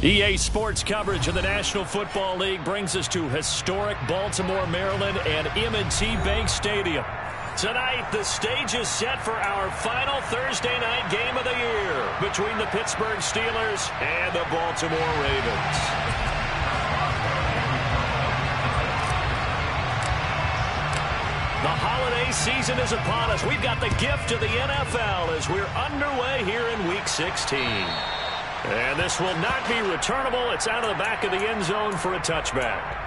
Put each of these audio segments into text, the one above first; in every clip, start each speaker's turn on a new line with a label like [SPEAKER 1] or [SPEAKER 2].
[SPEAKER 1] EA Sports coverage of the National Football League brings us to historic Baltimore, Maryland and M&T Bank Stadium. Tonight, the stage is set for our final Thursday night game of the year between the Pittsburgh Steelers and the Baltimore Ravens. The holiday season is upon us. We've got the gift of the NFL as we're underway here in Week 16. And this will not be returnable. It's out of the back of the end zone for a touchback.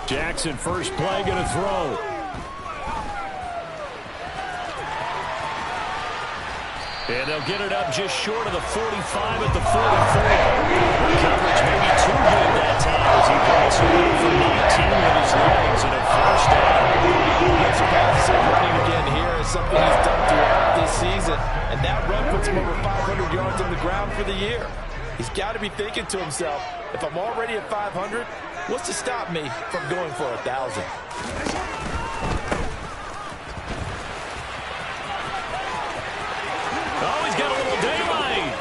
[SPEAKER 1] Jackson, first play, going to throw. And they'll get it up just short of the 45 at the 44. The coverage may be too good that time as he breaks away from 19 with his legs and a first down.
[SPEAKER 2] This pass running again here is something he's done throughout this season, and that run puts him over 500 yards on the ground for the year. He's got to be thinking to himself, if I'm already at 500, what's to stop me from going for 1,000?
[SPEAKER 1] Oh, he's got a little daylight.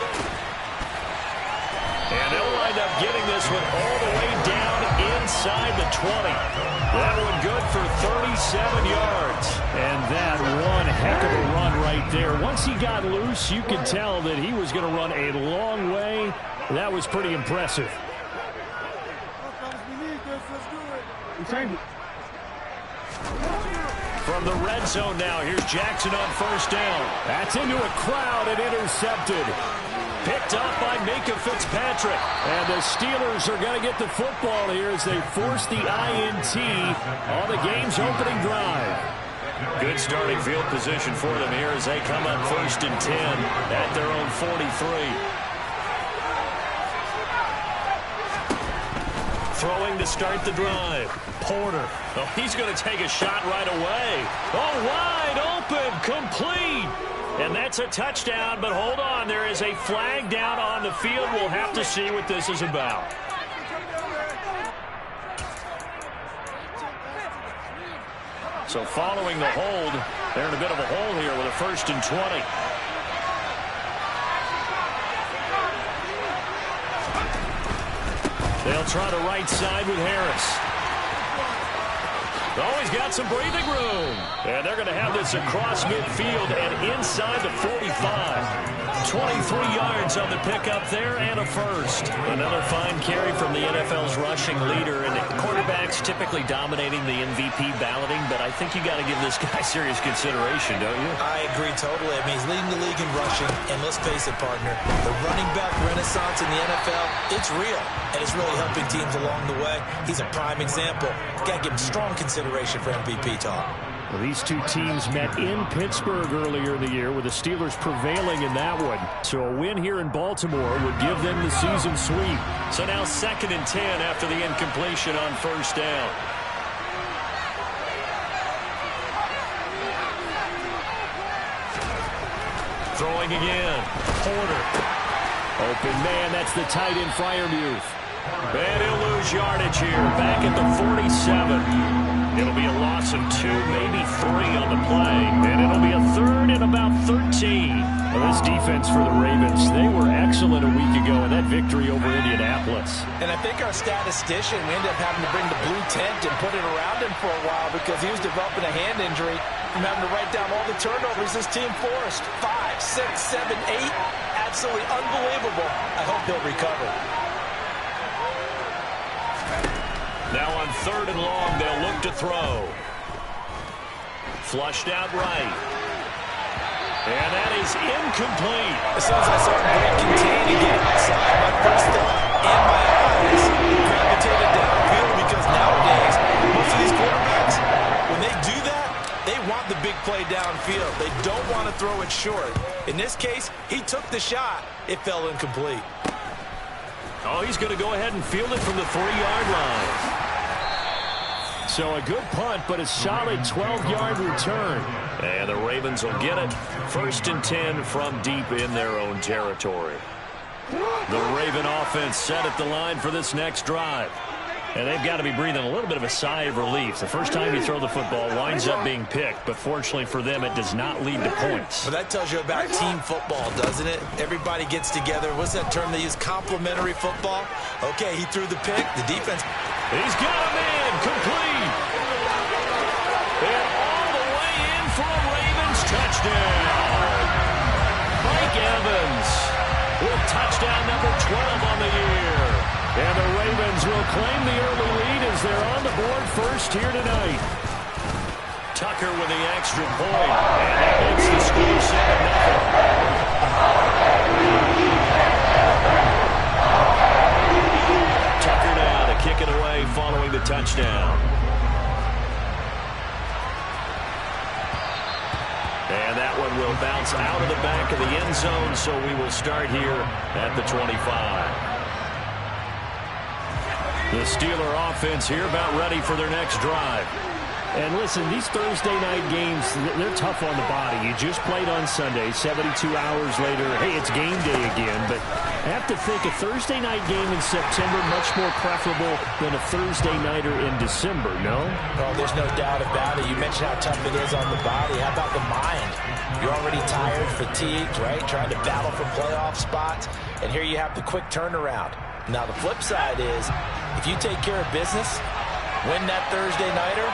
[SPEAKER 1] And they'll wind up getting this one all the way down inside the 20. That one good for 37 yards. And that one heck of a run right there. Once he got loose, you could tell that he was going to run a long way. That was pretty impressive. From the red zone now, here's Jackson on first down. That's into a crowd and intercepted. Picked up by Minkah Fitzpatrick. And the Steelers are going to get the football here as they force the INT on the game's opening drive. Good starting field position for them here as they come up first and 10 at their own 43. Throwing to start the drive. Porter. Oh, he's going to take a shot right away. Oh, wide open. Complete. And that's a touchdown, but hold on. There is a flag down on the field. We'll have to see what this is about. So following the hold, they're in a bit of a hole here with a first and 20. They'll try the right side with Harris. Oh, he's got some breathing room. And they're going to have this across midfield and inside the 45. 23 yards on the pickup there and a first. Another fine carry from the NFL's rushing leader. And quarterbacks typically dominating the MVP balloting, but I think you got to give this guy serious consideration, don't you?
[SPEAKER 3] I agree totally. I mean, he's leading the league in rushing. And let's face it, partner, the running back renaissance in the NFL, it's real. And it's really helping teams along the way. He's a prime example. Got to give him strong consideration for MVP talk.
[SPEAKER 1] Well, these two teams met in Pittsburgh earlier in the year with the Steelers prevailing in that one. So a win here in Baltimore would give them the season sweep. So now 2nd and 10 after the incompletion on first down. Throwing again. Porter. Open man, that's the tight end Freiermuth. And he'll lose yardage here, back at the 47. It'll be a loss of 2, maybe 3 on the play. And it'll be a 3rd and about 13. Well, this defense for the Ravens, they were excellent a week ago in that victory over Indianapolis.
[SPEAKER 3] And I think our statistician, we ended up having to bring the blue tent and put it around him for a while because he was developing a hand injury from having to write down all the turnovers this team forced. 5, 6, 7, 8. Absolutely unbelievable. I hope he'll recover.
[SPEAKER 1] Now on 3rd and long, they'll look to throw. Flushed out right. And that is incomplete.
[SPEAKER 3] As soon as I saw him break contain again outside, my first thought and my eyes gravitated downfield because nowadays, most of these quarterbacks, when they do that, they want the big play downfield. They don't want to throw it short. In this case, he took the shot. It fell incomplete.
[SPEAKER 1] Oh, he's going to go ahead and field it from the 3-yard line. So a good punt, but a solid 12-yard return. And the Ravens will get it. 1st and 10 from deep in their own territory. The Raven offense set at the line for this next drive. And they've got to be breathing a little bit of a sigh of relief. The first time you throw the football winds up being picked, but fortunately for them, it does not lead to points.
[SPEAKER 3] Well, that tells you about team football, doesn't it? Everybody gets together. What's that term they use? Complementary football? Okay, he threw the pick. The defense.
[SPEAKER 1] He's got a man complete. And all the way in for a Ravens touchdown. Mike Evans with touchdown number 12 on the year. And the Ravens will claim the early lead as they're on the board first here tonight. Tucker with the extra point. And that makes the score 7-0. Tucker now to kick it away following the touchdown. And that one will bounce out of the back of the end zone, so we will start here at the 25. The Steeler offense here about ready for their next drive. And listen, these Thursday night games, they're tough on the body. You just played on Sunday, 72 hours later, hey, it's game day again. But I have to think a Thursday night game in September much more preferable than a Thursday nighter in December, no?
[SPEAKER 3] Oh, there's no doubt about it. You mentioned how tough it is on the body. How about the mind? You're already tired, fatigued, right? Trying to battle for playoff spots. And here you have the quick turnaround. Now, the flip side is, if you take care of business, win that Thursday nighter,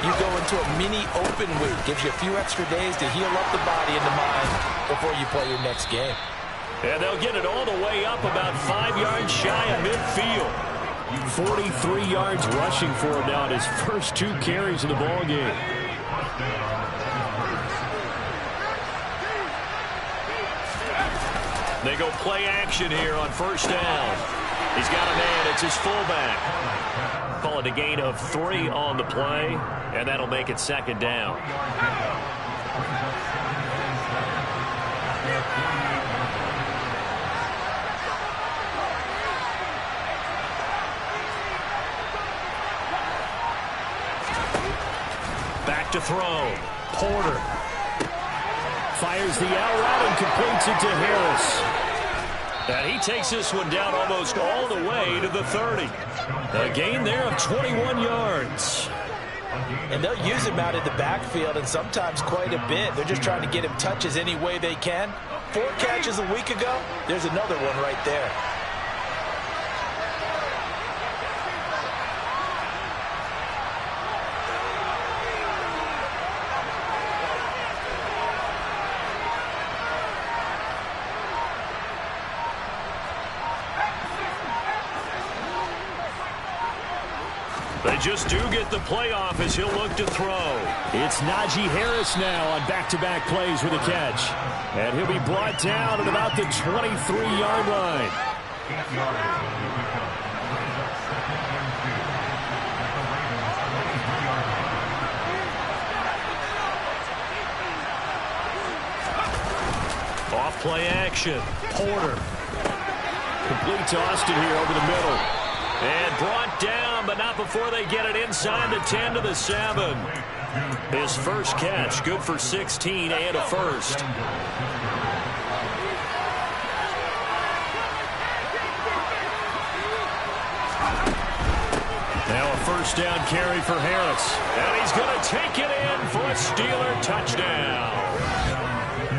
[SPEAKER 3] you go into a mini open week. Gives you a few extra days to heal up the body and the mind before you play your next game.
[SPEAKER 1] And they'll get it all the way up about 5 yards shy of midfield. 43 yards rushing for him now in his first 2 carries of the ball game. They go play action here on first down. He's got a man. It's his fullback. Call it a gain of 3 on the play, and that'll make it 2nd down. Back to throw. Porter fires the out route and completes it to Harris. And he takes this one down almost all the way to the 30. A gain there of 21 yards.
[SPEAKER 3] And they'll use him out in the backfield, and sometimes quite a bit. They're just trying to get him touches any way they can. 4 catches a week ago. There's another one right there.
[SPEAKER 1] They just do get the playoff as he'll look to throw. It's Najee Harris now on back-to-back plays with a catch. And he'll be brought down at about the 23-yard line. Off play action. Porter. Complete to Austin here over the middle. And brought down, but not before they get it inside the 10 to the 7. His first catch, good for 16 and a first. Now a first down carry for Harris. And he's going to take it in for a Steeler touchdown.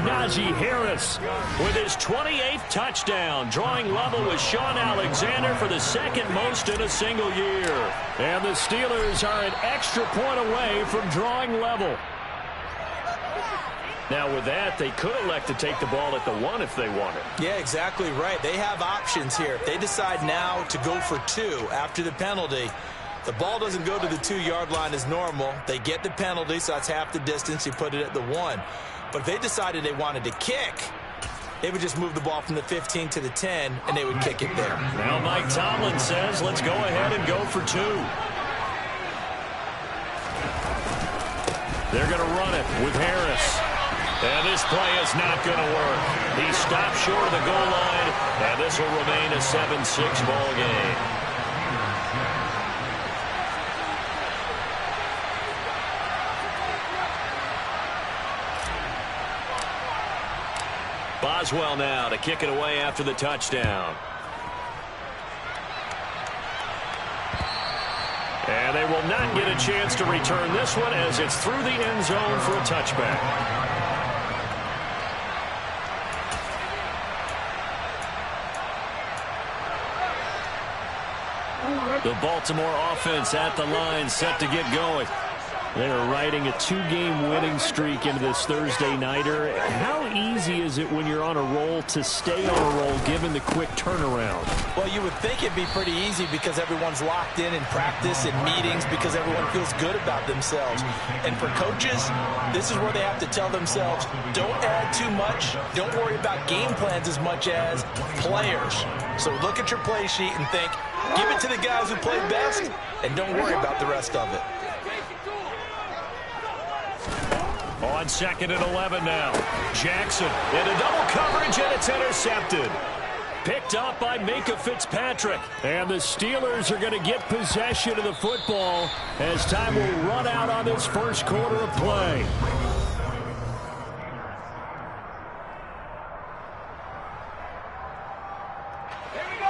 [SPEAKER 1] Najee Harris with his 28th touchdown, drawing level with Shaun Alexander for the 2nd most in a single year. And the Steelers are an extra point away from drawing level. Now with that, they could elect to take the ball at the 1 if they wanted.
[SPEAKER 3] Yeah, exactly right. They have options here. If they decide now to go for 2 after the penalty, the ball doesn't go to the 2-yard line as normal. They get the penalty, so that's half the distance. You put it at the 1. But if they decided they wanted to kick, they would just move the ball from the 15 to the 10, and they would kick it there.
[SPEAKER 1] Now Mike Tomlin says, let's go ahead and go for 2. They're going to run it with Harris. And this play is not going to work. He stopped short of the goal line, and this will remain a 7-6 ball game. Boswell now to kick it away after the touchdown. And they will not get a chance to return this one as it's through the end zone for a touchback. The Baltimore offense at the line, set to get going. They are riding a 2-game winning streak into this Thursday nighter. How easy is it when you're on a roll to stay on a roll given the quick turnaround?
[SPEAKER 3] Well, you would think it'd be pretty easy because everyone's locked in practice and meetings because everyone feels good about themselves. And for coaches, this is where they have to tell themselves, don't add too much. Don't worry about game plans as much as players. So look at your play sheet and think, give it to the guys who played best, and don't worry about the rest of it.
[SPEAKER 1] On 2nd and 11 now. Jackson into double coverage, and it's intercepted. Picked up by Minkah Fitzpatrick. And the Steelers are going to get possession of the football as time will run out on this first quarter of play.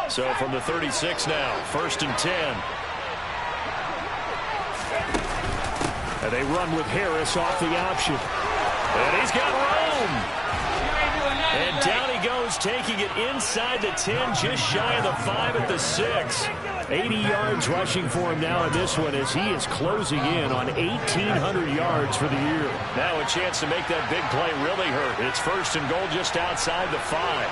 [SPEAKER 1] So from the 36 now, 1st and 10. And they run with Harris off the option. And he's got room. And down he goes, taking it inside the 10, just shy of the 5 at the 6. 80 yards rushing for him now in this one as he is closing in on 1,800 yards for the year. Now a chance to make that big play really hurt. It's 1st and goal just outside the 5.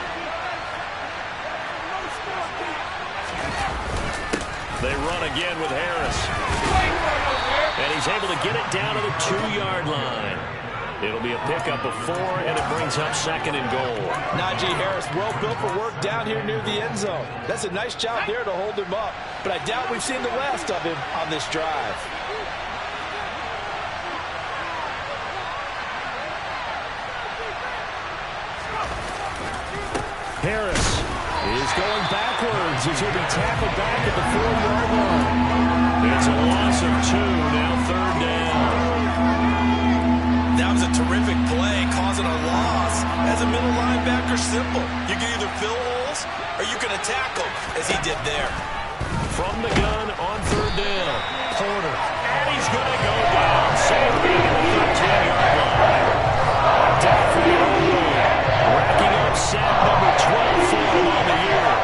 [SPEAKER 1] They run again with Harris. And he's able to get it down to the 2-yard line. It'll be a pickup of 4, and it brings up 2nd and goal.
[SPEAKER 3] Najee Harris, well built for work down here near the end zone. That's a nice job there to hold him up. But I doubt we've seen the last of him on this drive.
[SPEAKER 1] Harris is going backwards as he'll be tackled back at the 4-yard line. It's a loss of 2, now 3rd down.
[SPEAKER 2] That was a terrific play, causing a loss. As a middle linebacker, simple. You can either fill holes or you can attack them, as he did there.
[SPEAKER 1] From the gun on 3rd down. Porter. And he's going to go down. Safety at the 13-yard line. Down for the only. Racking up sack number 12 for him on the year.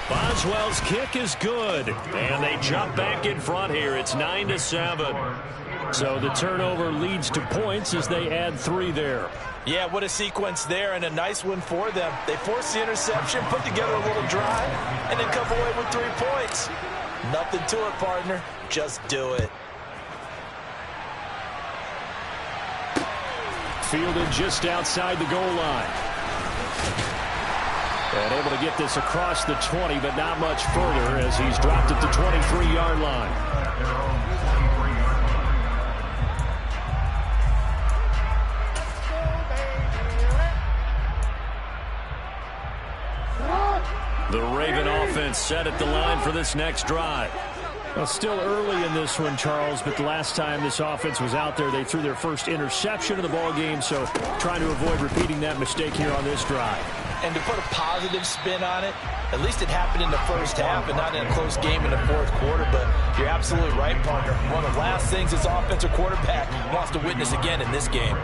[SPEAKER 1] Boswell's kick is good, and they jump back in front here. It's 9-7. So the turnover leads to points as they add 3 there.
[SPEAKER 3] Yeah, what a sequence there, and a nice one for them. They forced the interception, put together a little drive, and then come away with 3 points. Nothing to it, partner. Just do it.
[SPEAKER 1] Fielded just outside the goal line. And able to get this across the 20, but not much further as he's dropped at the 23-yard line. The Raven offense set at the line for this next drive. Well, still early in this one, Charles, but the last time this offense was out there, they threw their first interception of the ball game, so trying to avoid repeating that mistake here on this drive.
[SPEAKER 3] And to put a positive spin on it, at least it happened in the first half and not in a close game in the 4th quarter. But you're absolutely right, partner. One of the last things this offensive quarterback wants to witness again in this game.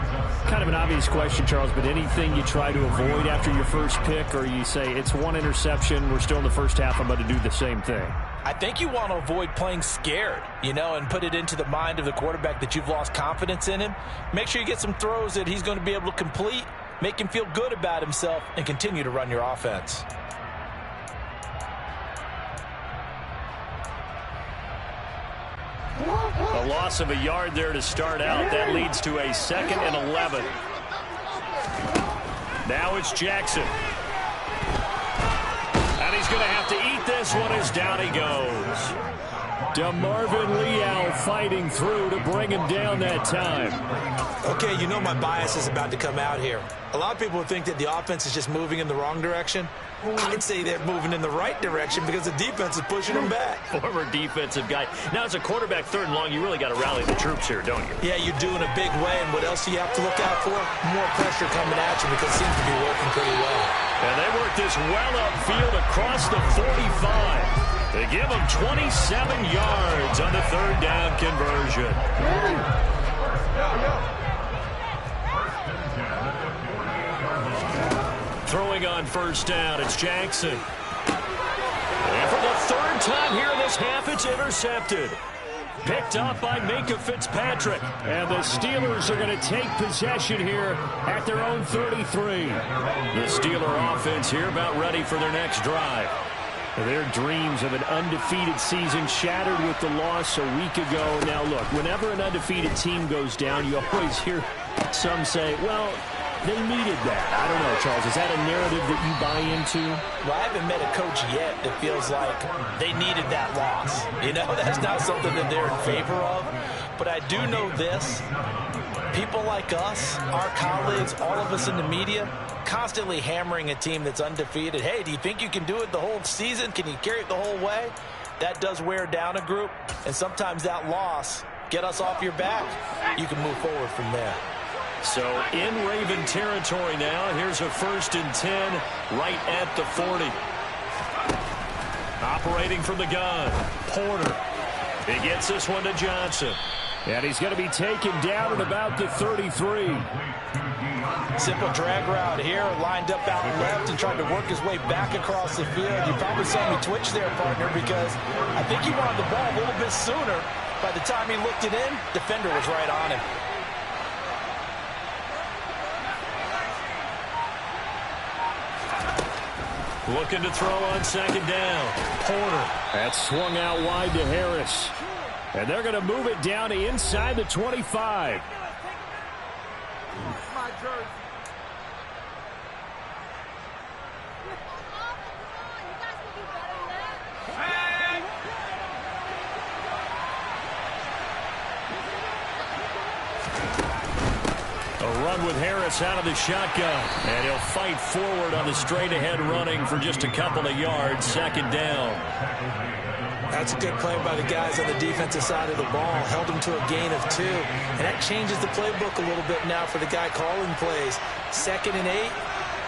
[SPEAKER 1] Kind of an obvious question, Charles, but anything you try to avoid after your first pick, or you say it's 1 interception, we're still in the first half, I'm going to do the same thing?
[SPEAKER 3] I think you want to avoid playing scared, and put it into the mind of the quarterback that you've lost confidence in him. Make sure you get some throws that he's going to be able to complete, make him feel good about himself, and continue to run your offense.
[SPEAKER 1] A loss of a yard there to start out. That leads to a 2nd and 11. Now it's Jackson. he's going to have to eat this one as down he goes. DeMarvin Leal fighting through to bring him down that time.
[SPEAKER 3] Okay, you know my bias is about to come out here. A lot of people would think that the offense is just moving in the wrong direction. I'd say they're moving in the right direction because the defense is pushing them back.
[SPEAKER 1] Former defensive guy. Now, as a quarterback, 3rd and long, you really got to rally the troops here, don't you?
[SPEAKER 3] Yeah, you do in a big way. And what else do you have to look out for? More pressure coming at you because it seems to be working pretty well.
[SPEAKER 1] And they work this well upfield across the 45. They give him 27 yards on the 3rd down conversion. Throwing on 1st down, it's Jackson. And for the 3rd time here in this half, it's intercepted. Picked up by Minkah Fitzpatrick. And the Steelers are going to take possession here at their own 33. The Steeler offense here about ready for their next drive. Their dreams of an undefeated season shattered with the loss a week ago. Now, look, whenever an undefeated team goes down, you always hear some say, well, they needed that. I don't know, Charles. Is that a narrative that you buy into?
[SPEAKER 3] Well, I haven't met a coach yet that feels like they needed that loss. You know, that's not something that they're in favor of. But I do know this. People like us, our colleagues, all of us in the media, constantly hammering a team that's undefeated. Hey, do you think you can do it the whole season? Can you carry it the whole way? That does wear down a group. And sometimes that loss, get us off your back, you can move forward from there.
[SPEAKER 1] So in Raven territory now. Here's a 1st and 10 right at the 40. Operating from the gun, Porter. He gets this one to Johnson. And he's going to be taken down at about the 33.
[SPEAKER 3] Simple drag route here, lined up out left and tried to work his way back across the field. You probably saw me twitch there, partner, because I think he wanted the ball a little bit sooner. By the time he looked it in, defender was right on him.
[SPEAKER 1] Looking to throw on 2nd down. Porter. That's swung out wide to Harris. And they're going to move it down to inside the 25. A run with Harris out of the shotgun. And he'll fight forward on the straight-ahead running for just a couple of yards. 2nd down.
[SPEAKER 3] That's a good play by the guys on the defensive side of the ball. Held him to a gain of 2. And that changes the playbook a little bit now for the guy calling plays. 2nd and 8.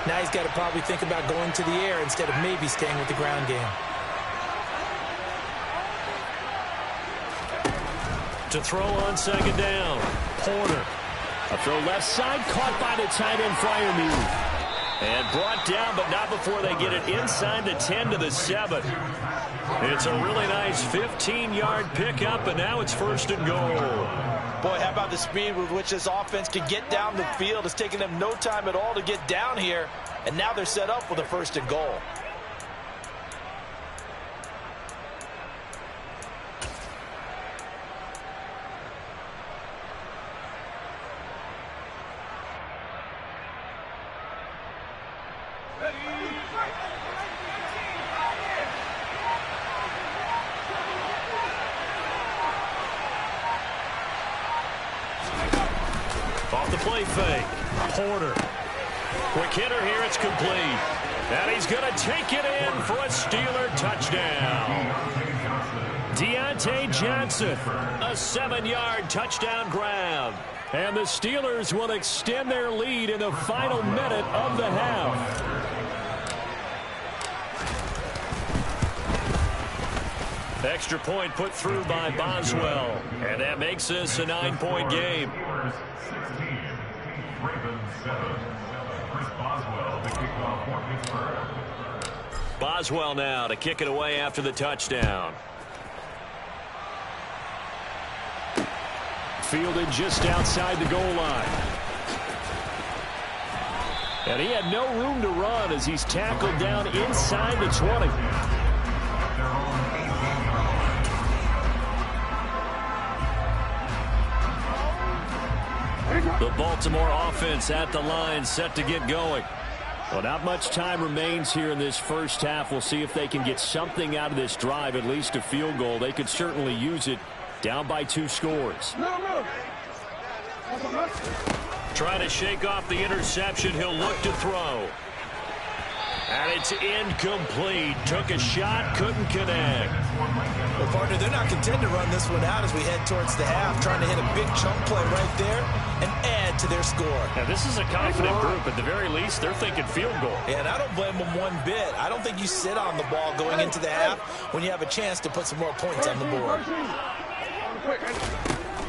[SPEAKER 3] Now he's got to probably think about going to the air instead of maybe staying with the ground game.
[SPEAKER 1] To throw on 2nd down. Porter. A throw left side, caught by the tight end Freiermuth. And brought down, but not before they get it inside the 10 to the 7. It's a really nice 15-yard pickup, and now it's 1st and goal.
[SPEAKER 3] Boy, how about the speed with which this offense can get down the field? It's taken them no time at all to get down here, and now they're set up with a 1st and goal.
[SPEAKER 1] Off the play fake. Porter. Quick hitter here. It's complete. And he's going to take it in for a Steeler touchdown. Deontay Johnson. A 7-yard touchdown grab. And the Steelers will extend their lead in the final minute of the half. Extra point put through by Boswell. And that makes this a 9-point game. Boswell now to kick it away after the touchdown. Fielded just outside the goal line. And he had no room to run as he's tackled down inside the 20. The Baltimore offense at the line, set to get going. Well, not much time remains here in this first half. We'll see if they can get something out of this drive, at least a field goal. They could certainly use it, down by 2 scores. Trying to shake off the interception. He'll look to throw. And it's incomplete. Took a shot, couldn't connect.
[SPEAKER 3] Well, partner, they're not content to run this one out as we head towards the half, trying to hit a big chunk play right there and add to their score.
[SPEAKER 1] Now, this is a confident group. At the very least, they're thinking field goal.
[SPEAKER 3] Yeah, and I don't blame them one bit. I don't think you sit on the ball going into the half when you have a chance to put some more points on the board.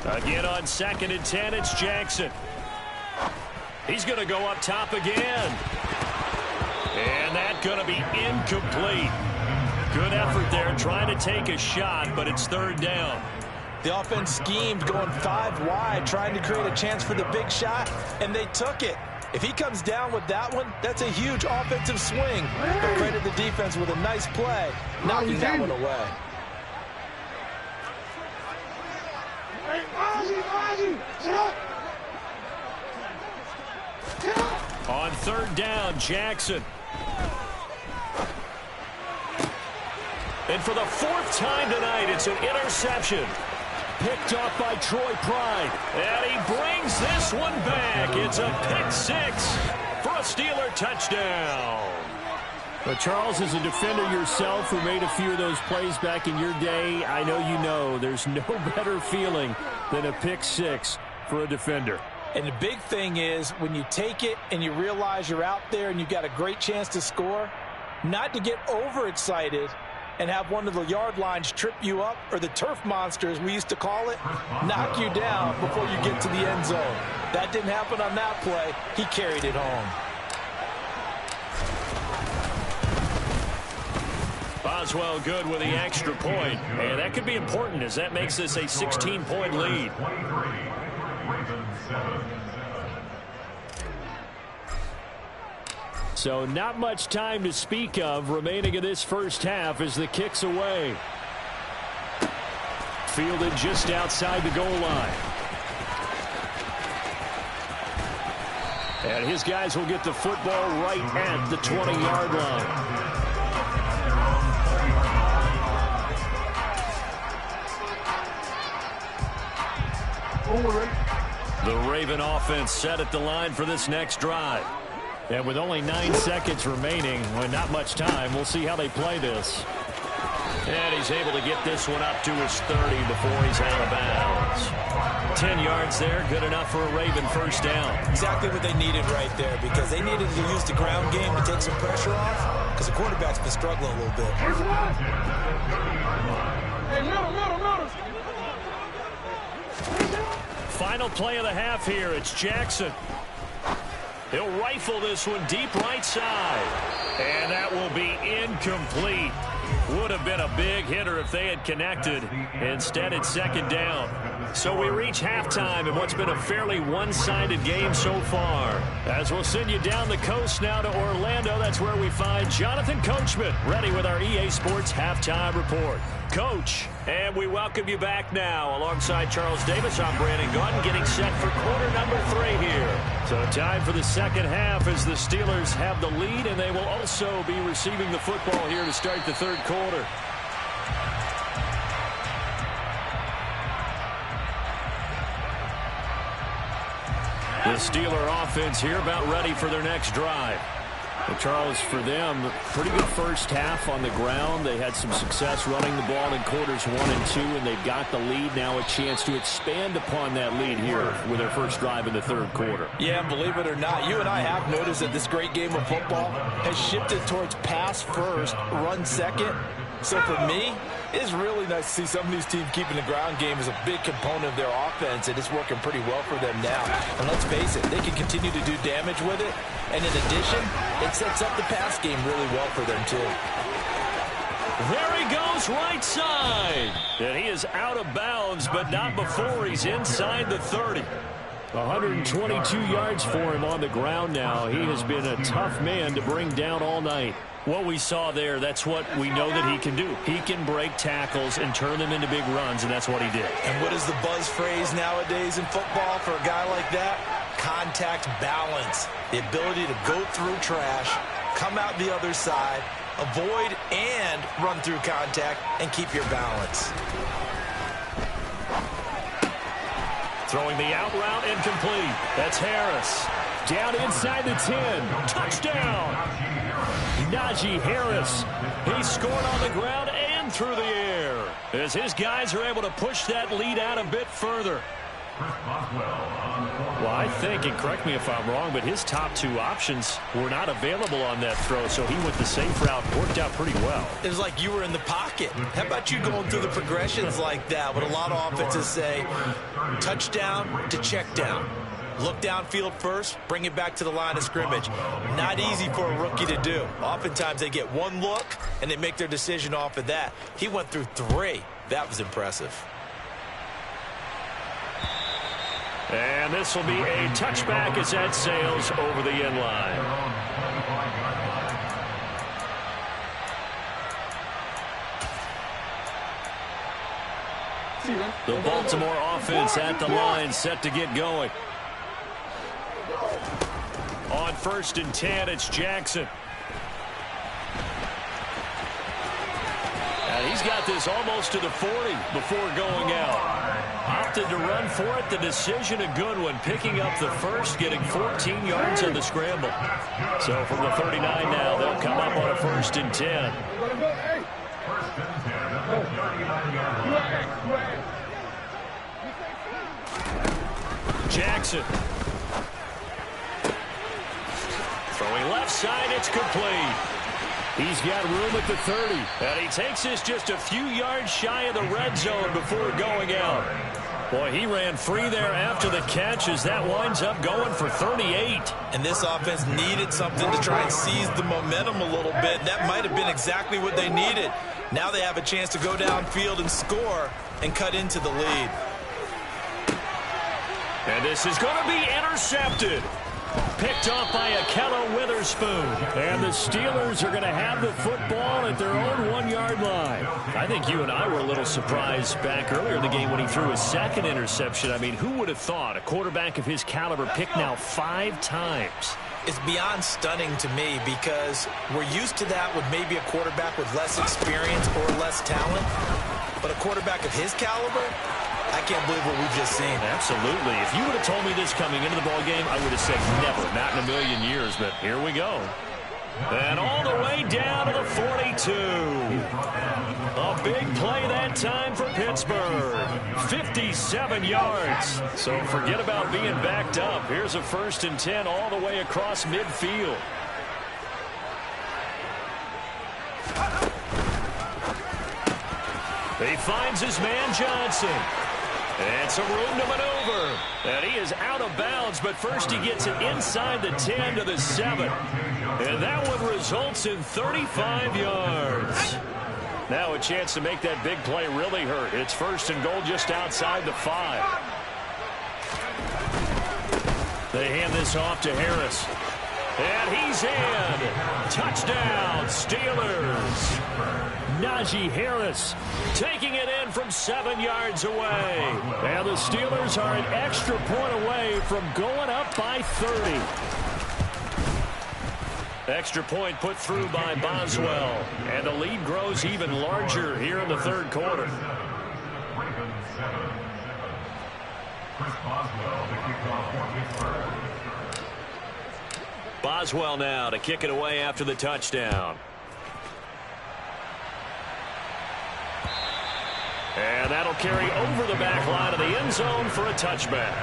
[SPEAKER 1] Again on 2nd and 10, it's Jackson. He's going to go up top again. And that's going to be incomplete. Good effort there trying to take a shot, but it's 3rd down.
[SPEAKER 3] The offense schemed going 5 wide, trying to create a chance for the big shot, and they took it. If he comes down with that one, that's a huge offensive swing. But credit the defense with a nice play, knocking that one away.
[SPEAKER 1] On 3rd down, Jackson. And for the 4th time tonight, it's an interception. Picked off by Troy Pride. And he brings this one back. It's a pick 6 for a Steeler touchdown. But Charles, as a defender yourself who made a few of those plays back in your day, I know you know there's no better feeling than a pick 6 for a defender.
[SPEAKER 3] And the big thing is when you take it and you realize you're out there and you've got a great chance to score, not to get overexcited and have one of the yard lines trip you up, or the turf monster, as we used to call it, knock you down before you get to the end zone. That didn't happen on that play. He carried it home.
[SPEAKER 1] Boswell good with the extra point. And that could be important as that makes this a 16-point lead. So not much time to speak of remaining in this first half as the kick's away. Fielded just outside the goal line. And his guys will get the football right at the 20-yard line. The Raven offense set at the line for this next drive. And with only 9 seconds remaining, with not much time, we'll see how they play this. And he's able to get this one up to his 30 before he's out of bounds. 10 yards there, good enough for a Raven first down.
[SPEAKER 3] Exactly what they needed right there, because they needed to use the ground game to take some pressure off, because the quarterback's been struggling a little bit.
[SPEAKER 1] Final play of the half here. It's Jackson. He'll rifle this one deep right side. And that will be incomplete. Would have been a big hitter if they had connected. Instead, it's 2nd down. So we reach halftime in what's been a fairly one-sided game so far. As we'll send you down the coast now to Orlando, that's where we find Jonathan Coachman, ready with our EA Sports Halftime Report. Coach, and we welcome you back now. Alongside Charles Davis, I'm Brandon Gaudin, getting set for quarter number 3 here. So time for the second half as the Steelers have the lead, and they will also be receiving the football here to start the third quarter. The Steeler offense here about ready for their next drive. Well, Charles, for them, pretty good first half on the ground. They had some success running the ball in quarters 1 and 2, and they've got the lead. Now a chance to expand upon that lead here with their first drive in the third quarter.
[SPEAKER 3] Yeah, believe it or not, you and I have noticed that this great game of football has shifted towards pass first, run second. So for me, it's really nice to see some of these teams keeping the ground game as a big component of their offense, and it's working pretty well for them now. And let's face it, they can continue to do damage with it. And in addition, it sets up the pass game really well for them, too.
[SPEAKER 1] There he goes right side. And he is out of bounds, but not before he's inside the 30. 122 yards for him on the ground now. He has been a tough man to bring down all night. What we saw there, that's what we know that he can do. He can break tackles and turn them into big runs, and that's what he did.
[SPEAKER 3] And what is the buzz phrase nowadays in football for a guy like that? contact balance. The ability to go through trash, come out the other side, avoid and run through contact, and keep your balance.
[SPEAKER 1] Throwing the out route incomplete. That's Harris. Down inside the 10. Touchdown. Najee Harris. He scored on the ground and through the air as his guys are able to push that lead out a bit further. Well, I think, and correct me if I'm wrong, but his top two options were not available on that throw, so he went the safe route. Worked out pretty well.
[SPEAKER 3] It was like you were in the pocket. How about you going through the progressions like that? What a lot of offenses say, touchdown to check down. Look downfield first, bring it back to the line of scrimmage. Not easy for a rookie to do. Oftentimes they get one look, and they make their decision off of that. He went through three. That was impressive.
[SPEAKER 1] And this will be a touchback as that sails over the end line. The Baltimore offense at the line, set to get going. On 1st and 10, it's Jackson. And he's got this almost to the 40 before going out. Opted to run for it. The decision a good one. Picking up the first, getting 14 yards on the scramble. So from the 39 now, they'll come up on a 1st and 10. Jackson. Throwing left side, it's complete. He's got room at the 30. And he takes this just a few yards shy of the red zone before going out. Boy, he ran free there after the catch as that winds up going for 38.
[SPEAKER 3] And this offense needed something to try and seize the momentum a little bit. That might have been exactly what they needed. Now they have a chance to go downfield and score and cut into the lead.
[SPEAKER 1] And this is going to be intercepted. Picked off by Ahkello Witherspoon. And the Steelers are going to have the football at their own 1-yard line. I think you and I were a little surprised back earlier in the game when he threw his second interception. I mean, who would have thought a quarterback of his caliber picked now 5 times?
[SPEAKER 3] It's beyond stunning to me because we're used to that with maybe a quarterback with less experience or less talent. But a quarterback of his caliber, I can't believe what we've just seen.
[SPEAKER 1] Absolutely. If you would have told me this coming into the ball game, I would have said never, not in a million years. But here we go. And all the way down to the 42. A big play that time for Pittsburgh. 57 yards. So forget about being backed up. Here's a 1st and 10 all the way across midfield. He finds his man Johnson. And some room to maneuver. And he is out of bounds, but first he gets it inside the 10 to the 7. And that one results in 35 yards. Now a chance to make that big play really hurt. It's 1st and goal just outside the 5. They hand this off to Harris. And he's in. Touchdown, Steelers. Najee Harris taking it in from 7 yards away. And the Steelers are an extra point away from going up by 30. Extra point put through by Boswell. And the lead grows even larger here in the 3rd quarter. Boswell now to kick it away after the touchdown. And that'll carry over the back line of the end zone for a touchback.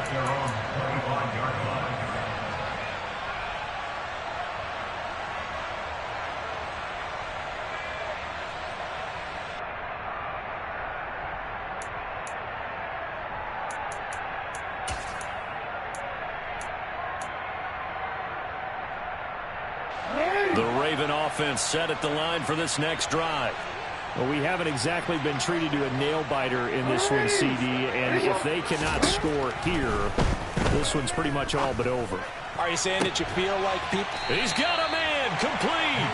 [SPEAKER 1] The Raven offense set at the line for this next drive. Well, we haven't exactly been treated to a nail-biter in this one, CD, and if they cannot score here, this one's pretty much all but over.
[SPEAKER 3] Are you saying that you feel like people...
[SPEAKER 1] He's got a man, complete!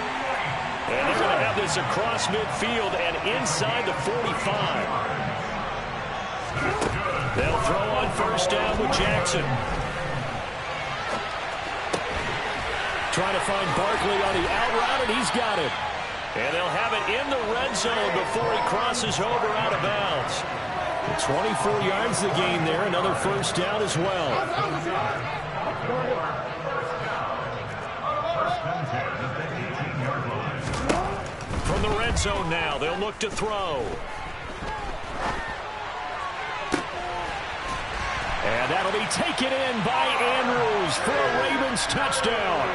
[SPEAKER 1] And they're going to have this across midfield and inside the 45. They'll throw on 1st down with Jackson. Trying to find Barkley on the out route, and he's got it. And they'll have it in the red zone before he crosses over out of bounds. 24 yards the gain there. Another first down as well. From the red zone now, they'll look to throw. And that'll be taken in by Andrews for a Ravens touchdown.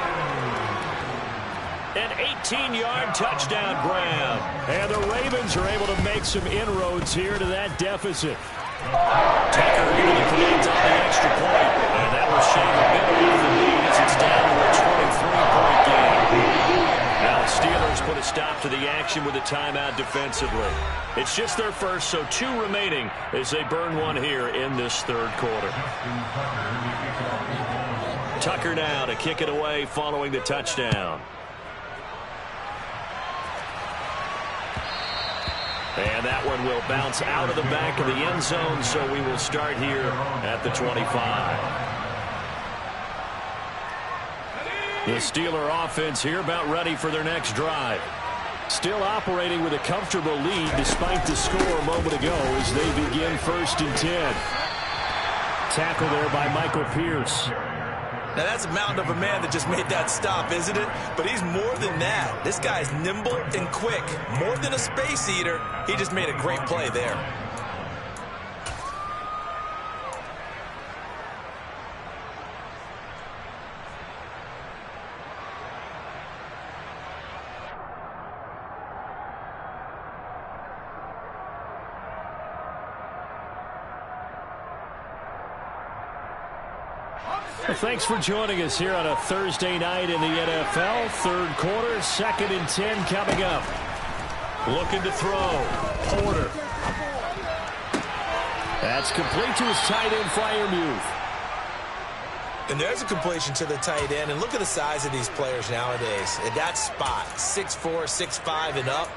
[SPEAKER 1] An 18-yard touchdown grab. And the Ravens are able to make some inroads here to that deficit. Tucker here to connect on the extra point. And that will shave a bit off the lead as it's down to a 23-point game. Now the Steelers put a stop to the action with a timeout defensively. It's just their first, so 2 remaining as they burn one here in this third quarter. Tucker now to kick it away following the touchdown. And that one will bounce out of the back of the end zone, so we will start here at the 25. The Steeler offense here about ready for their next drive. Still operating with a comfortable lead despite the score a moment ago as they begin 1st and 10. Tackle there by Michael Pierce.
[SPEAKER 3] Now that's a mountain of a man that just made that stop, isn't it? But he's more than that. This guy's nimble and quick. More than a space eater. He just made a great play there.
[SPEAKER 1] Thanks for joining us here on a Thursday night in the NFL. Third quarter, 2nd and 10 coming up. Looking to throw. Porter. That's complete to his tight end, Freiermuth.
[SPEAKER 3] And there's a completion to the tight end. And look at the size of these players nowadays. At that spot, 6'4", 6'5", and up.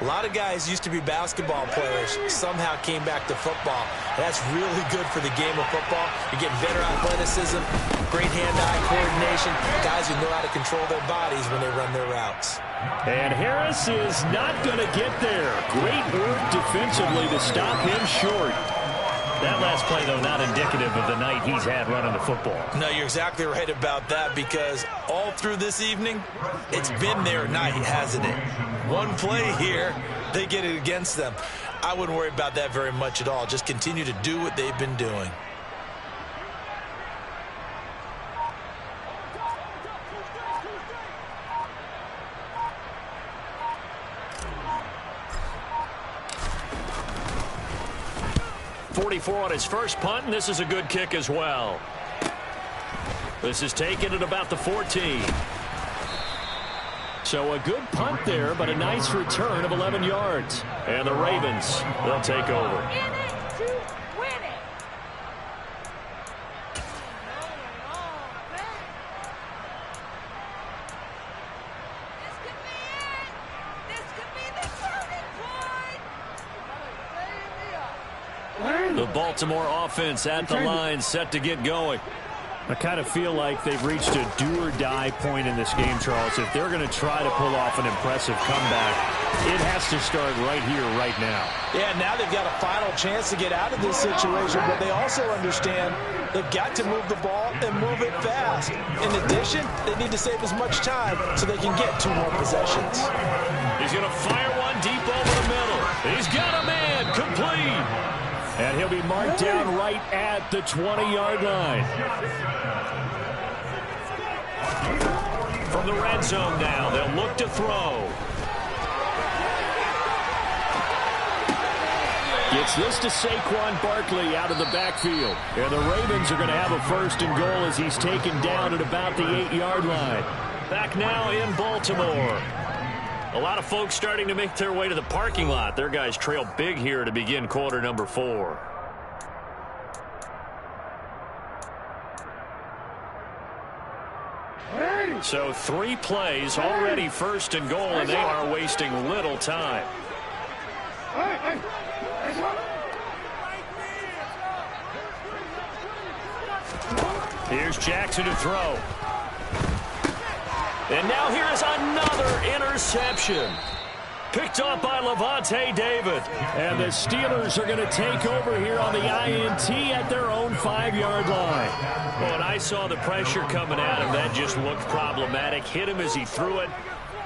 [SPEAKER 3] A lot of guys used to be basketball players, somehow came back to football. That's really good for the game of football. You're getting better athleticism, great hand-eye coordination, guys who know how to control their bodies when they run their routes.
[SPEAKER 1] And Harris is not going to get there. Great work defensively to stop him short. That last play, though, not indicative of the night he's had running the football.
[SPEAKER 3] No, you're exactly right about that, because all through this evening, it's been their night, hasn't it? One play here, they get it against them. I wouldn't worry about that very much at all. Just continue to do what they've been doing.
[SPEAKER 1] .44 on his first punt, and this is a good kick as well. This is taken at about the 14. So a good punt there, but a nice return of 11 yards. And the Ravens, they'll take over. The Baltimore offense at the line, set to get going. I kind of feel like they've reached a do-or-die point in this game, Charles. If they're going to try to pull off an impressive comeback, it has to start right here, right now.
[SPEAKER 3] Yeah, now they've got a final chance to get out of this situation, but they also understand they've got to move the ball and move it fast. In addition, they need to save as much time so they can get 2 more possessions.
[SPEAKER 1] He's going to fire one deep over the middle. He's got a man, complete. And he'll be marked down right at the 20-yard line. From the red zone now, they'll look to throw. Gets this to Saquon Barkley out of the backfield. And the Ravens are going to have a 1st and goal as he's taken down at about the 8-yard line. Back now in Baltimore. A lot of folks starting to make their way to the parking lot. Their guys trail big here to begin quarter number 4. So 3 plays, already 1st and goal, and they are wasting little time. Here's Jackson to throw. And now here is another interception. Picked off by Lavonte David. And the Steelers are going to take over here on the INT at their own 5-yard line. Well, when I saw the pressure coming at him, that just looked problematic. Hit him as he threw it,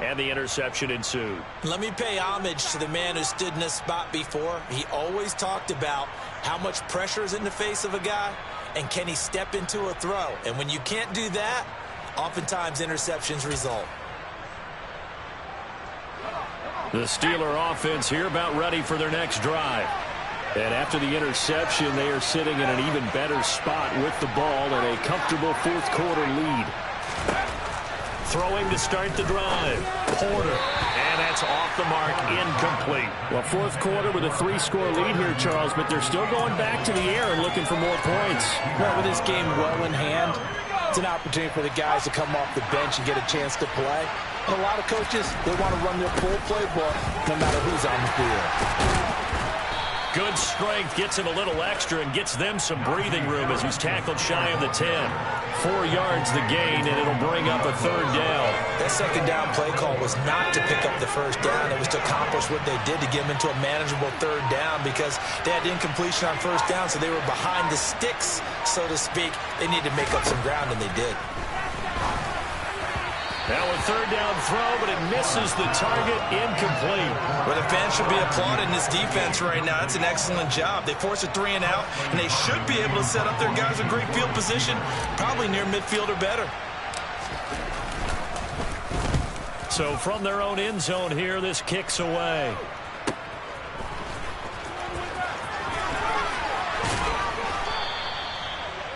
[SPEAKER 1] and the interception ensued.
[SPEAKER 3] Let me pay homage to the man who stood in this spot before. He always talked about how much pressure is in the face of a guy, and can he step into a throw. And when you can't do that, oftentimes interceptions result.
[SPEAKER 1] The Steeler offense here about ready for their next drive. And after the interception, they are sitting in an even better spot with the ball and a comfortable fourth-quarter lead. Throwing to start the drive. Porter. And that's off the mark, incomplete. Well, fourth quarter with a 3-score lead here, Charles, but they're still going back to the air and looking for more points.
[SPEAKER 3] Well, with this game well in hand, it's an opportunity for the guys to come off the bench and get a chance to play. And a lot of coaches, they want to run their full playbook no matter who's on the field.
[SPEAKER 1] Good strength, gets him a little extra and gets them some breathing room as he's tackled shy of the 10. 4 yards the gain, and it'll bring up a third down.
[SPEAKER 3] That second down play call was not to pick up the first down. It was to accomplish what they did to get them into a manageable third down because they had incompletion on first down, so they were behind the sticks, so to speak. They needed to make up some ground, and they did.
[SPEAKER 1] Now a third down throw, but it misses the target, incomplete.
[SPEAKER 3] Well, the fans should be applauding this defense right now. It's an excellent job. They forced a 3 and out, and they should be able to set up their guys in great field position, probably near midfield or better.
[SPEAKER 1] So from their own end zone here, this kicks away.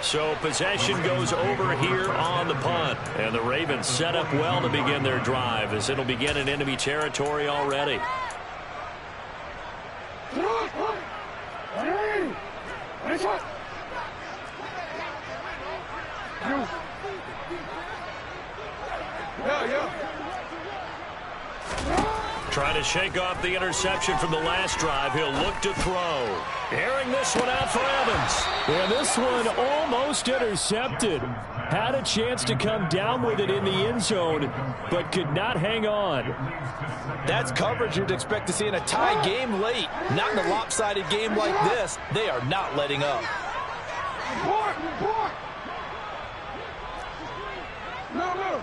[SPEAKER 1] So possession goes over here on the punt. And the Ravens set up well to begin their drive as it'll begin in enemy territory already. Trying to shake off the interception from the last drive. He'll look to throw. Airing this one out for Evans. And this one almost intercepted. Had a chance to come down with it in the end zone, but could not hang on.
[SPEAKER 3] That's coverage you'd expect to see in a tie game late. Not in a lopsided game like this. They are not letting up.
[SPEAKER 4] No.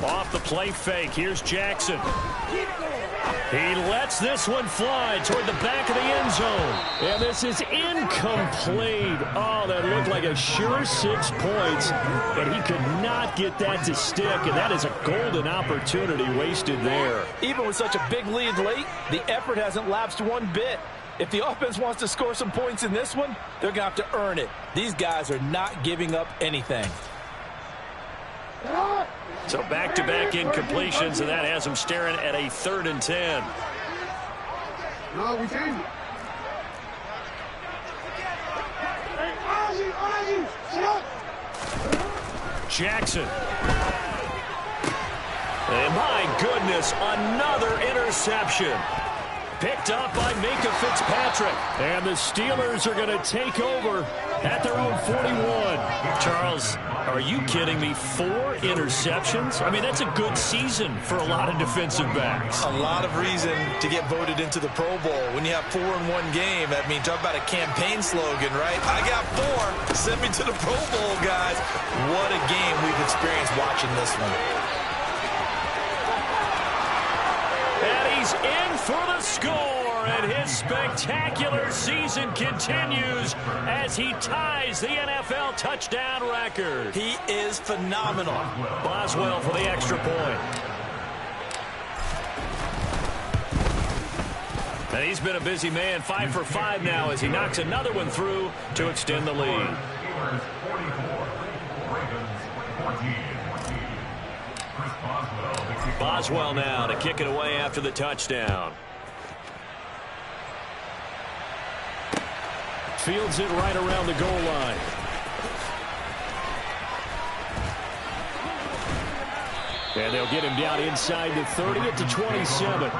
[SPEAKER 1] Off the play fake. Here's Jackson. He lets this one fly toward the back of the end zone. And this is incomplete. Oh, that looked like a sure 6 points. But he could not get that to stick. And that is a golden opportunity wasted there.
[SPEAKER 3] Even with such a big lead late, the effort hasn't lapsed one bit. If the offense wants to score some points in this one, they're going to have to earn it. These guys are not giving up anything.
[SPEAKER 1] So back-to-back incompletions, and that has them staring at a 3rd and 10.
[SPEAKER 4] No, we can't.
[SPEAKER 1] Jackson. And my goodness, another interception. Picked up by Minkah Fitzpatrick. And the Steelers are going to take over at their own 41. Charles, are you kidding me? 4 interceptions? I mean, that's a good season for a lot of defensive backs.
[SPEAKER 3] A lot of reason to get voted into the Pro Bowl. When you have 4 in one game, I mean, talk about a campaign slogan, right? I got 4. Send me to the Pro Bowl, guys. What a game we've experienced watching this one.
[SPEAKER 1] And he's in for the score, and his spectacular season continues as he ties the NFL touchdown record.
[SPEAKER 3] He is phenomenal.
[SPEAKER 1] Boswell for the extra point. And he's been a busy man, 5 for 5 now as he knocks another one through to extend the lead. Boswell now to kick it away after the touchdown. Fields it right around the goal line. And they'll get him down inside the 30 at the 27.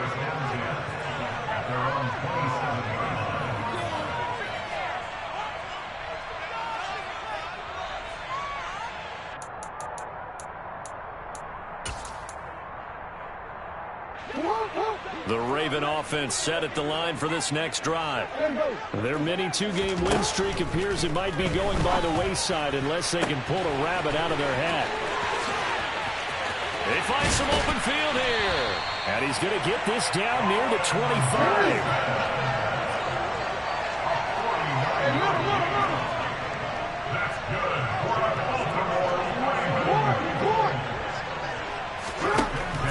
[SPEAKER 1] The Raven offense set at the line for this next drive. Their mini two-game win streak appears it might be going by the wayside unless they can pull a rabbit out of their hat. They find some open field here. And he's going to get this down near the 25.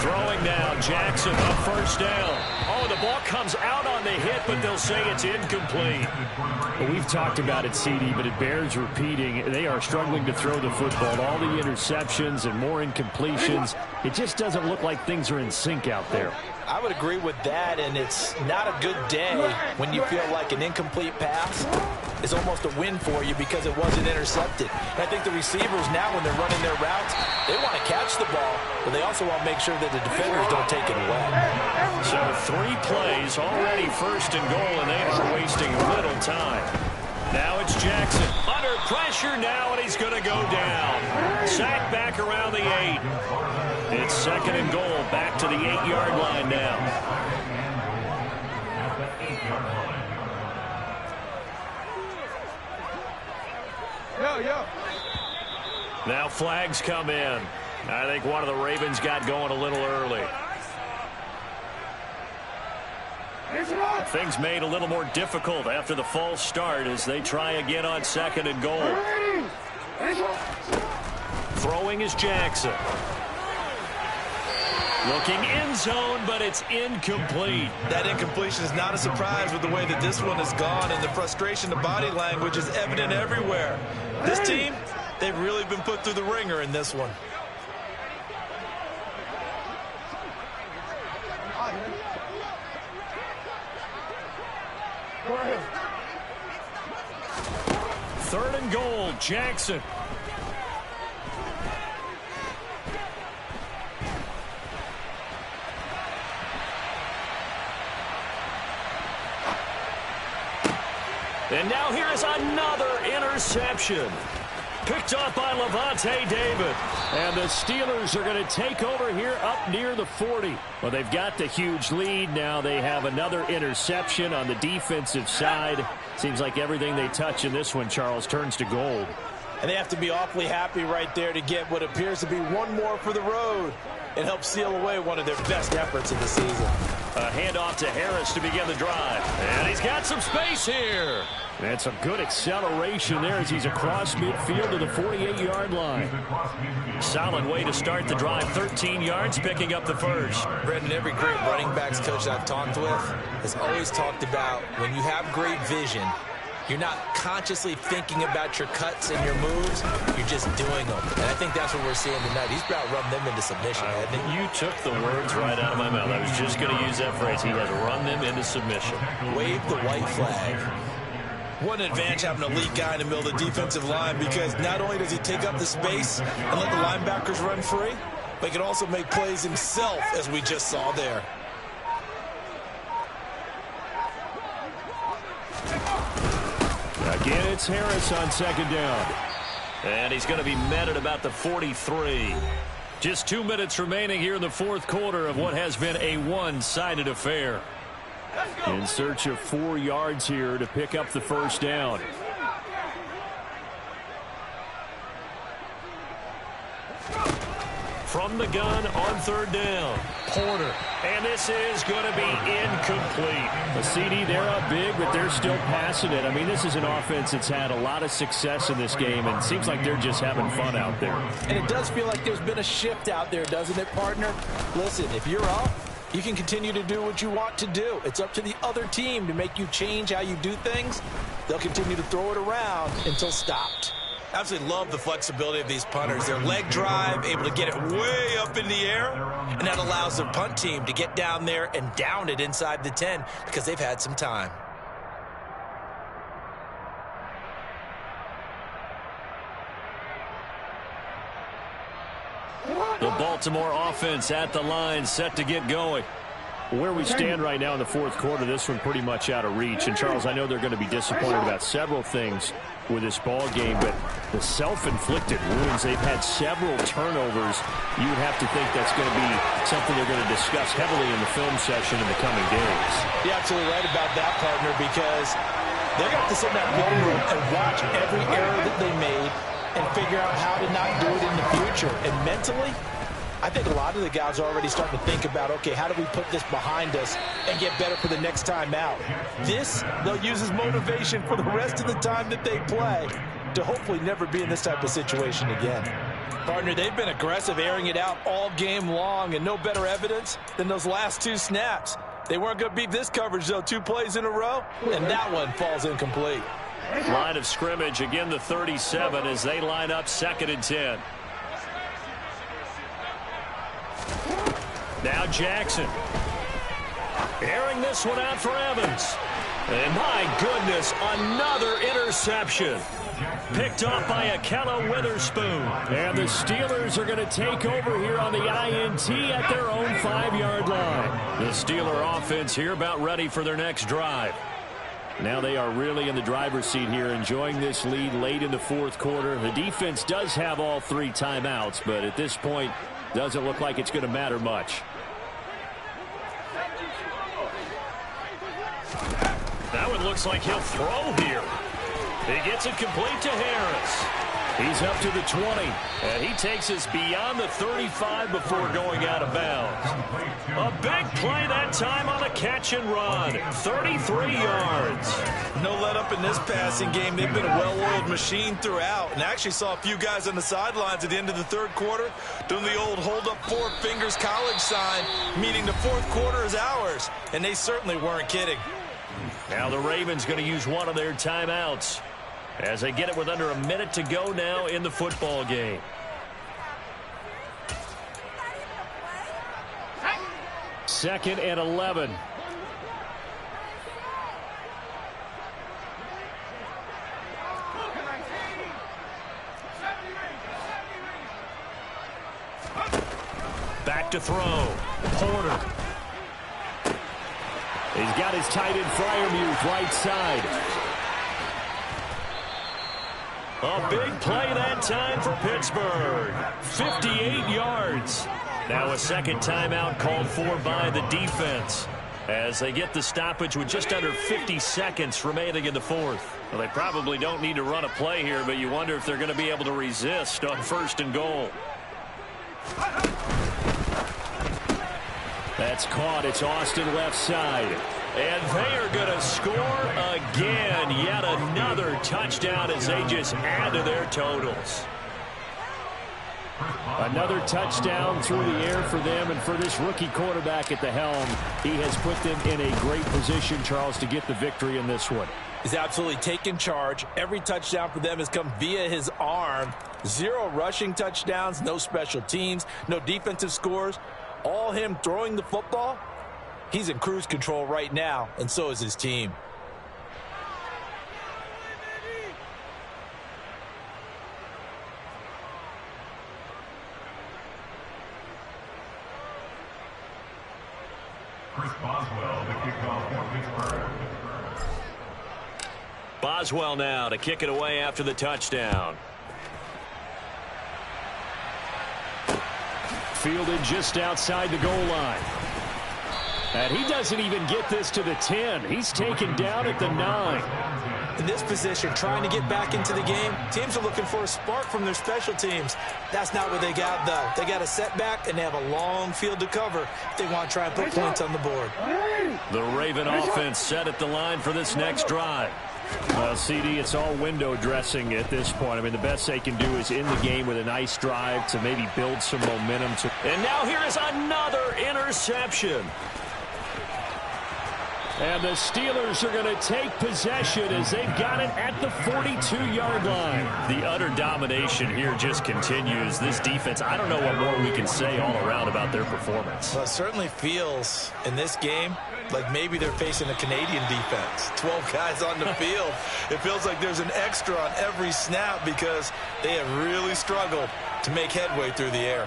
[SPEAKER 1] Throwing now, Jackson on first down. Oh, the ball comes out on the hit, but they'll say it's incomplete. Well, we've talked about it, CD, but it bears repeating. They are struggling to throw the football. All the interceptions and more incompletions. It just doesn't look like things are in sync out there.
[SPEAKER 3] I would agree with that, and it's not a good day when you feel like an incomplete pass is almost a win for you because it wasn't intercepted. And I think the receivers now, when they're running their routes, they want to catch the ball, but they also want to make sure that the defenders don't take it away.
[SPEAKER 1] So 3 plays, already first and goal, and they are wasting little time. Now it's Jackson. Under pressure now, and he's going to go down. Sacked back around the 8. It's second and goal, back to the 8-yard line now. Now flags come in. I think one of the Ravens got going a little early. Things made a little more difficult after the false start as they try again on second and goal. Throwing is Jackson. Looking end zone, but it's incomplete.
[SPEAKER 2] That incompletion is not a surprise with the way that this one has gone, and the frustration, the body language is evident everywhere. This team, they've really been put through the ringer in this one.
[SPEAKER 1] Third and goal, Jackson. And now here is another interception. Picked off by Lavonte David. And the Steelers are going to take over here up near the 40. Well, they've got the huge lead. Now they have another interception on the defensive side. Seems like everything they touch in this one, Charles, turns to gold.
[SPEAKER 3] And they have to be awfully happy right there to get what appears to be one more for the road and help seal away one of their best efforts of the season.
[SPEAKER 1] A handoff to Harris to begin the drive. And he's got some space here. And some good acceleration there as he's across midfield to the 48-yard line. Solid way to start the drive. 13 yards, picking up the first.
[SPEAKER 3] Brendan, every great running backs coach I've talked with has always talked about when you have great vision, you're not consciously thinking about your cuts and your moves. You're just doing them. And I think that's what we're seeing tonight. He's about run them into submission, hasn't he?
[SPEAKER 1] You took the words right out of my mouth. I was just going to use that phrase. He has run them into submission.
[SPEAKER 3] Wave the white flag.
[SPEAKER 2] What an advantage having an elite guy in the middle of the defensive line, because not only does he take up the space and let the linebackers run free, but he can also make plays himself, as we just saw there.
[SPEAKER 1] Again, it's Harris on second down. And he's going to be met at about the 43. Just 2 minutes remaining here in the fourth quarter of what has been a one-sided affair. In search of 4 yards here to pick up the first down. From the gun on third down, Porter. And this is going to be incomplete. A CD, they're up big, but they're still passing it. I mean, this is an offense that's had a lot of success in this game, and it seems like they're just having fun out there.
[SPEAKER 3] And it does feel like there's been a shift out there, doesn't it, partner? Listen, if you're up, you can continue to do what you want to do. It's up to the other team to make you change how you do things. They'll continue to throw it around until stopped.
[SPEAKER 2] Absolutely love the flexibility of these punters. Their leg drive, able to get it way up in the air, and that allows their punt team to get down there and down it inside the 10 because they've had some time.
[SPEAKER 1] The Baltimore offense at the line, set to get going. Where we stand right now in the fourth quarter, this one pretty much out of reach. And, Charles, I know they're going to be disappointed about several things with this ball game, but the self-inflicted wounds, they've had several turnovers. You would have to think that's going to be something they're going to discuss heavily in the film session in the coming days.
[SPEAKER 3] You're absolutely right about that, partner, because they're going to have to sit in that film room and watch every error that they made and figure out how to not do it in the future. And mentally, I think a lot of the guys are already starting to think about, okay, how do we put this behind us and get better for the next time out? This, they'll use as motivation for the rest of the time that they play to hopefully never be in this type of situation again. Partner, they've been aggressive, airing it out all game long, and no better evidence than those last two snaps. They weren't going to beat this coverage, though, 2 plays in a row, and that one falls incomplete.
[SPEAKER 1] Line of scrimmage, again the 37 as they line up 2nd and 10. Now Jackson. Airing this one out for Evans. And my goodness, another interception. Picked off by Akella Witherspoon. And the Steelers are going to take over here on the INT at their own 5-yard line. The Steeler offense here about ready for their next drive. Now they are really in the driver's seat here, enjoying this lead late in the fourth quarter. The defense does have all 3 timeouts, but at this point, doesn't look like it's going to matter much. That one looks like he'll throw here. He gets it complete to Harris. He's up to the 20, and he takes us beyond the 35 before going out of bounds. A big play that time on the catch and run. 33 yards.
[SPEAKER 2] No let up in this passing game. They've been a well-oiled machine throughout, and I actually saw a few guys on the sidelines at the end of the third quarter doing the old hold up 4 fingers college sign, meaning the fourth quarter is ours, and they certainly weren't kidding.
[SPEAKER 1] Now the Ravens going to use one of their timeouts as they get it with under a minute to go now in the football game. Second and 11. Back to throw. Porter. He's got his tight end Freiermuth right side. A big play that time for Pittsburgh. 58 yards. Now a second timeout called for by the defense as they get the stoppage with just under 50 seconds remaining in the fourth. Well, they probably don't need to run a play here, but you wonder if they're going to be able to resist on 1st and goal. That's caught. It's Austin left side. And they are going to score again. Yet another touchdown as they just add to their totals. Another touchdown through the air for them, and for this rookie quarterback at the helm, he has put them in a great position, Charles, to get the victory in this one.
[SPEAKER 3] He's absolutely taken charge. Every touchdown for them has come via his arm. 0 rushing touchdowns, no special teams, no defensive scores. All him throwing the football. He's in cruise control right now, and so is his team.
[SPEAKER 5] Chris Boswell, the kickoff for Pittsburgh.
[SPEAKER 1] Boswell now to kick it away after the touchdown. Fielded just outside the goal line. And he doesn't even get this to the 10. He's taken down at the 9.
[SPEAKER 3] In this position, trying to get back into the game, teams are looking for a spark from their special teams. That's not what they got, though. They got a setback, and they have a long field to cover if they want to try and put points on the board.
[SPEAKER 1] The Raven offense set at the line for this next drive. Well, CD, it's all window dressing at this point. I mean, the best they can do is in the game with a nice drive to maybe build some momentum. And now here is another interception. And the Steelers are going to take possession as they've got it at the 42-yard line. The utter domination here just continues. This defense, I don't know what more we can say all around about their performance.
[SPEAKER 3] Well, it certainly feels in this game like maybe they're facing a Canadian defense. 12 guys on the field. It feels like there's an extra on every snap because they have really struggled to make headway through the air.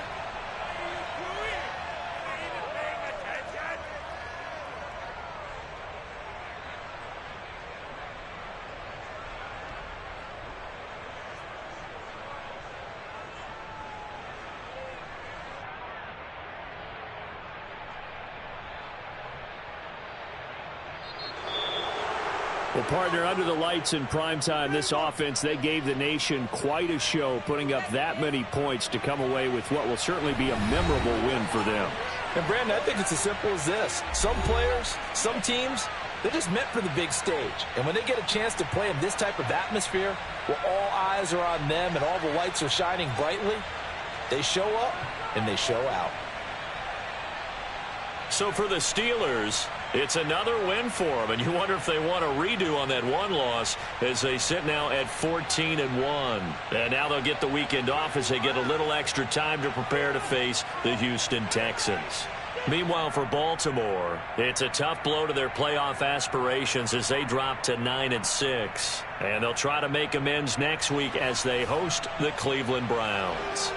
[SPEAKER 1] Well, partner, under the lights in primetime, this offense, they gave the nation quite a show, putting up that many points to come away with what will certainly be a memorable win for them.
[SPEAKER 3] And, Brandon, I think it's as simple as this. Some players, some teams, they're just meant for the big stage. And when they get a chance to play in this type of atmosphere, where all eyes are on them and all the lights are shining brightly, they show up and they show out.
[SPEAKER 1] So for the Steelers, it's another win for them, and you wonder if they want a redo on that one loss as they sit now at 14-1. And now they'll get the weekend off as they get a little extra time to prepare to face the Houston Texans. Meanwhile, for Baltimore, it's a tough blow to their playoff aspirations as they drop to 9-6. And they'll try to make amends next week as they host the Cleveland Browns.